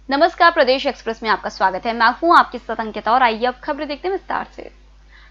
नमस्कार, प्रदेश एक्सप्रेस में आपका स्वागत है। मैं हूं आपकी साथ अंकिता और आइए अब खबरें देखते हैं विस्तार से।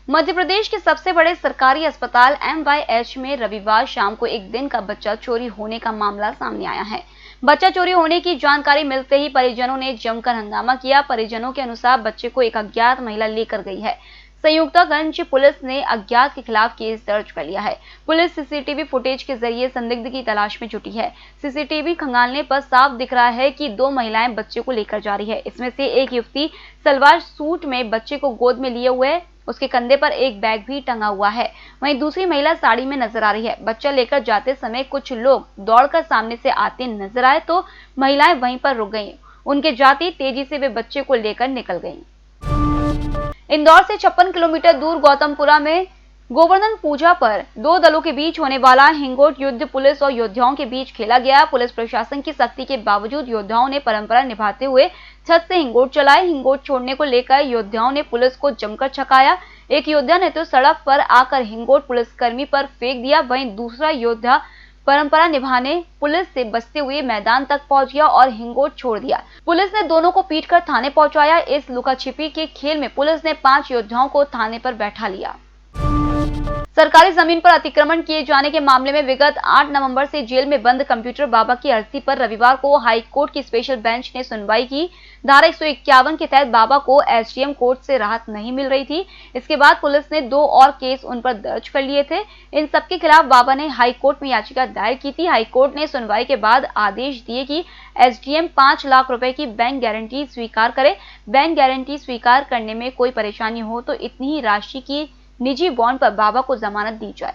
मध्य प्रदेश के सबसे बड़े सरकारी अस्पताल MYH में रविवार शाम को एक दिन का बच्चा चोरी होने का मामला सामने आया है। बच्चा चोरी होने की जानकारी मिलते ही परिजनों ने जमकर हंगामा किया। परिजनों के अनुसार बच्चे को एक अज्ञात महिला लेकर गई है। संयुक्तागंज पुलिस ने अज्ञात के खिलाफ केस दर्ज कर लिया है। पुलिस सीसीटीवी फुटेज के जरिए संदिग्ध की तलाश में जुटी है। सीसीटीवी खंगालने पर साफ दिख रहा है कि दो महिलाएं बच्चे को लेकर जा रही है। इसमें से एक युवती सलवार सूट में बच्चे को गोद में लिए हुए, उसके कंधे पर एक बैग भी टंगा हुआ है। वहीं दूसरी महिला साड़ी में नजर आ रही है। बच्चा लेकर जाते समय कुछ लोग दौड़कर सामने से आते नजर आए तो महिलाएं वहीं पर रुक गईं। उनके जाते तेजी से वे बच्चे को लेकर निकल गईं। इंदौर से 56 किलोमीटर दूर गौतमपुरा में गोवर्धन पूजा पर दो दलों के बीच होने वाला हिंगोट युद्ध पुलिस और योद्धाओं के बीच खेला गया। पुलिस प्रशासन की सख्ती के बावजूद योद्धाओं ने परंपरा निभाते हुए छत से हिंगोट चलाए। हिंगोट छोड़ने को लेकर योद्धाओं ने पुलिस को जमकर छकाया। एक योद्धा ने तो सड़क पर आकर हिंगोट पुलिसकर्मी पर फेंक दिया। वहीं दूसरा योद्धा परंपरा निभाने पुलिस से बचते हुए मैदान तक पहुंच गया और हिंगोट छोड़ दिया। पुलिस ने दोनों को पीटकर थाने पहुंचाया। इस लुका-छिपी के खेल में पुलिस ने 5 योद्धाओं को थाने पर बैठा लिया। सरकारी जमीन पर अतिक्रमण किए जाने के मामले में विगत 8 नवंबर से जेल में बंद कंप्यूटर बाबा की अर्जी पर रविवार को हाई कोर्ट की स्पेशल बेंच ने सुनवाई की। धारा 151 के तहत बाबा को SDM कोर्ट से राहत नहीं मिल रही थी। इसके बाद पुलिस ने 2 और केस उन पर दर्ज कर लिए थे। इन सबके खिलाफ बाबा ने हाई कोर्ट में याचिका दायर की थी। हाई कोर्ट ने सुनवाई के बाद आदेश दिए कि SDM 5 लाख रुपए की बैंक गारंटी स्वीकार करे। बैंक गारंटी स्वीकार करने में कोई परेशानी हो तो इतनी ही राशि की निजी बॉन्ड पर बाबा को जमानत दी जाए।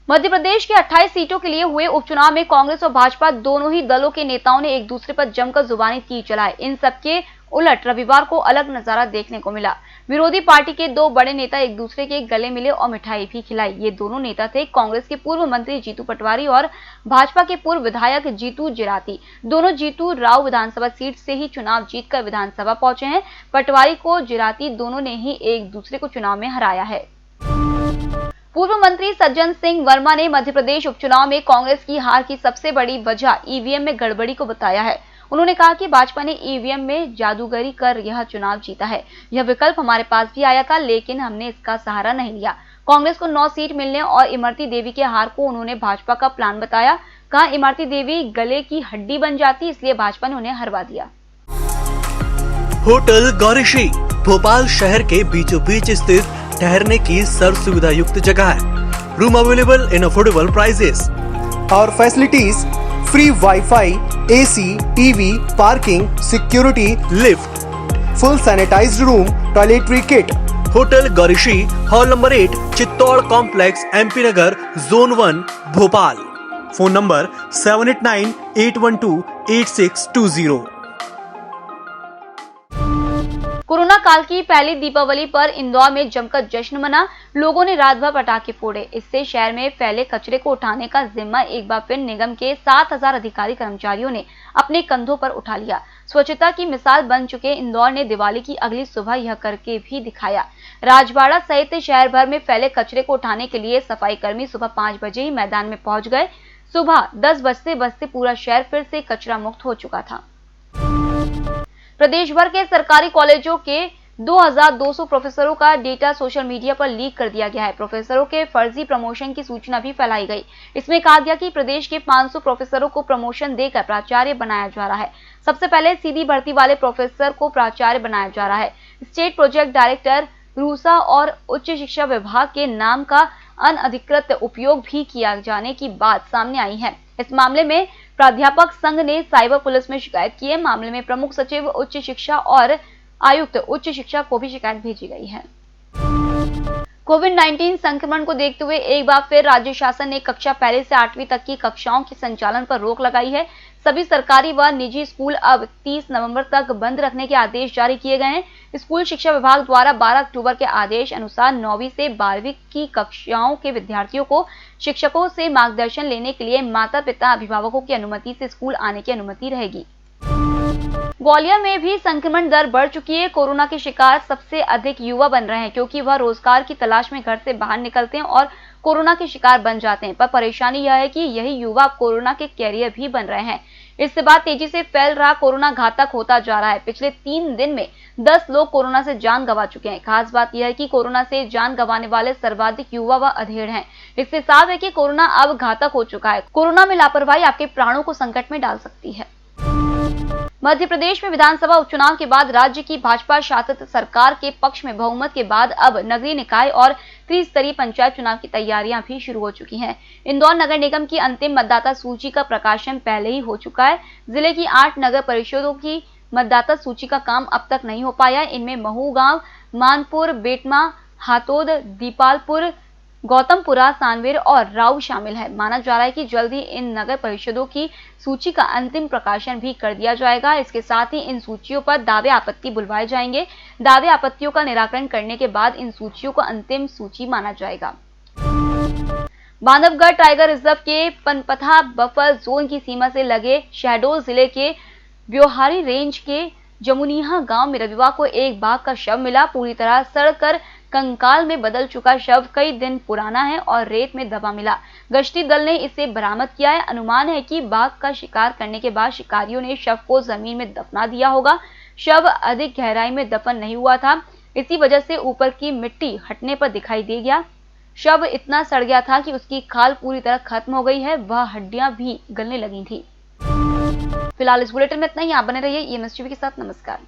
मध्य प्रदेश के 28 सीटों के लिए हुए उपचुनाव में कांग्रेस और भाजपा दोनों ही दलों के नेताओं ने एक दूसरे पर जमकर जुबानी तीर चलाए। इन सबके उलट रविवार को अलग नजारा देखने को मिला। विरोधी पार्टी के 2 बड़े नेता एक दूसरे के गले मिले और मिठाई भी खिलाई। ये दोनों नेता थे कांग्रेस के पूर्व मंत्री जीतू पटवारी और भाजपा के पूर्व विधायक जीतू जिराती। दोनों जीतू राव विधानसभा सीट से ही चुनाव जीतकर विधानसभा पहुंचे हैं। पटवारी को जिराती दोनों ने ही एक दूसरे को चुनाव में हराया है। पूर्व मंत्री सज्जन सिंह वर्मा ने मध्य प्रदेश उपचुनाव में कांग्रेस की हार की सबसे बड़ी वजह ईवीएम में गड़बड़ी को बताया है। उन्होंने कहा कि भाजपा ने ईवीएम में जादूगरी कर यह चुनाव जीता है। यह विकल्प हमारे पास भी आया था, लेकिन हमने इसका सहारा नहीं लिया। कांग्रेस को 9 सीट मिलने और इमरती देवी के हार को उन्होंने भाजपा का प्लान बताया। कहा इमरती देवी गले की हड्डी बन जाती, इसलिए भाजपा ने उन्हें हरवा दिया। होटल गौरीशी भोपाल शहर के बीचों बीच स्थित ठहरने की सर्व सुविधा युक्त जगह है। Room available in affordable prices और facilities free wifi, AC, TV, parking, security, lift, full sanitized room, toiletry kit. Hotel Gaurishi, hall number 8, Chittor complex, MP Nagar, zone 1, Bhopal. Phone number 7898128620। Corona काल की पहली दीपावली पर इंदौर में जमकर जश्न मना। लोगों ने रात भर पटाखे फोड़े। इससे शहर में फैले कचरे को उठाने का जिम्मा एक बार फिर निगम के 7000 अधिकारी कर्मचारियों ने अपने कंधों पर उठा लिया। स्वच्छता की मिसाल बन चुके इंदौर ने दिवाली की अगली सुबह यह करके भी दिखाया। राजवाड़ा सहित शहर भर में फैले कचरे को उठाने के लिए सफाई कर्मी सुबह 5 बजे ही मैदान में पहुंच गए। सुबह 10 बजते पूरा शहर फिर से कचरा मुक्त हो चुका था। प्रदेश भर के सरकारी कॉलेजों के 2200 प्रोफेसरों का डेटा सोशल मीडिया पर लीक कर दिया गया है। प्रोफेसरों के फर्जी प्रमोशन की सूचना भी फैलाई गई। इसमें कहा गया कि प्रदेश के 500 प्रोफेसरों को प्रमोशन देकर प्राचार्य बनाया जा रहा है। सबसे पहले सीधी भर्ती वाले प्रोफेसर को प्राचार्य बनाया जा रहा है। स्टेट प्रोजेक्ट डायरेक्टर रूसा और उच्च शिक्षा विभाग के नाम का अनधिकृत उपयोग भी किया जाने की बात सामने आई है। इस मामले में प्राध्यापक संघ ने साइबर पुलिस में शिकायत की है। मामले में प्रमुख सचिव उच्च शिक्षा और आयुक्त उच्च शिक्षा को भी शिकायत भेजी गई है। कोविड-19 संक्रमण को देखते हुए एक बार फिर राज्य शासन ने कक्षा पहली से 8वीं तक की कक्षाओं के संचालन पर रोक लगाई है। सभी सरकारी व निजी स्कूल अब 30 नवंबर तक बंद रखने के आदेश जारी किए गए हैं। स्कूल शिक्षा विभाग द्वारा 12 अक्टूबर के आदेश अनुसार 9वीं से 12वीं की कक्षाओं के विद्यार्थियों को शिक्षकों से मार्गदर्शन लेने के लिए माता पिता अभिभावकों की अनुमति से स्कूल आने की अनुमति रहेगी। ग्वालियर में भी संक्रमण दर बढ़ चुकी है। कोरोना के शिकार सबसे अधिक युवा बन रहे हैं, क्योंकि वह रोजगार की तलाश में घर से बाहर निकलते हैं और कोरोना के शिकार बन जाते हैं। पर परेशानी यह है कि यही युवा कोरोना के कैरियर भी बन रहे हैं। इसके बाद तेजी से फैल रहा कोरोना घातक होता जा रहा है। पिछले 3 दिन में 10 लोग कोरोना से जान गंवा चुके हैं। खास बात यह है कि कोरोना से जान गंवाने वाले सर्वाधिक युवा व अधेड़ हैं। इससे साफ है कि कोरोना अब घातक हो चुका है। कोरोना में लापरवाही आपके प्राणों को संकट में डाल सकती है। मध्य प्रदेश में विधानसभा उपचुनाव के बाद राज्य की भाजपा शासित सरकार के पक्ष में बहुमत के बाद अब नगरीय निकाय और त्रिस्तरीय पंचायत चुनाव की तैयारियां भी शुरू हो चुकी हैं। इंदौर नगर निगम की अंतिम मतदाता सूची का प्रकाशन पहले ही हो चुका है। जिले की 8 नगर परिषदों की मतदाता सूची का काम अब तक नहीं हो पाया। इनमें महू गांव, मानपुर, बेटमा, हातोद, दीपालपुर, गौतमपुरा, सांवेर और राऊ शामिल है। माना जा रहा है कि जल्द ही इन नगर परिषदों की सूची का अंतिम प्रकाशन भी कर दिया जाएगा। इसके साथ ही इन सूचियों पर दावे आपत्ति बुलवाए जाएंगे। दावे आपत्तियों का निराकरण करने के बाद इन सूचियों को अंतिम सूची माना जाएगा। बांधवगढ़ टाइगर रिजर्व के पनपथा बफर जोन की सीमा से लगे शहडोल जिले के ब्योहारी रेंज के जमुनिया गांव में रविवार को एक बाघ का शव मिला। पूरी तरह सड़कर कंकाल में बदल चुका शव कई दिन पुराना है और रेत में दबा मिला। गश्ती दल ने इसे बरामद किया है। अनुमान है कि बाघ का शिकार करने के बाद शिकारियों ने शव को जमीन में दफना दिया होगा। शव अधिक गहराई में दफन नहीं हुआ था, इसी वजह से ऊपर की मिट्टी हटने पर दिखाई दे गया। शव इतना सड़ गया था कि उसकी खाल पूरी तरह खत्म हो गई है, वह हड्डियां भी गलने लगी थी। फिलहाल इस बुलेटिन में इतना ही। आप बने रहिए EMS टीवी के साथ। नमस्कार।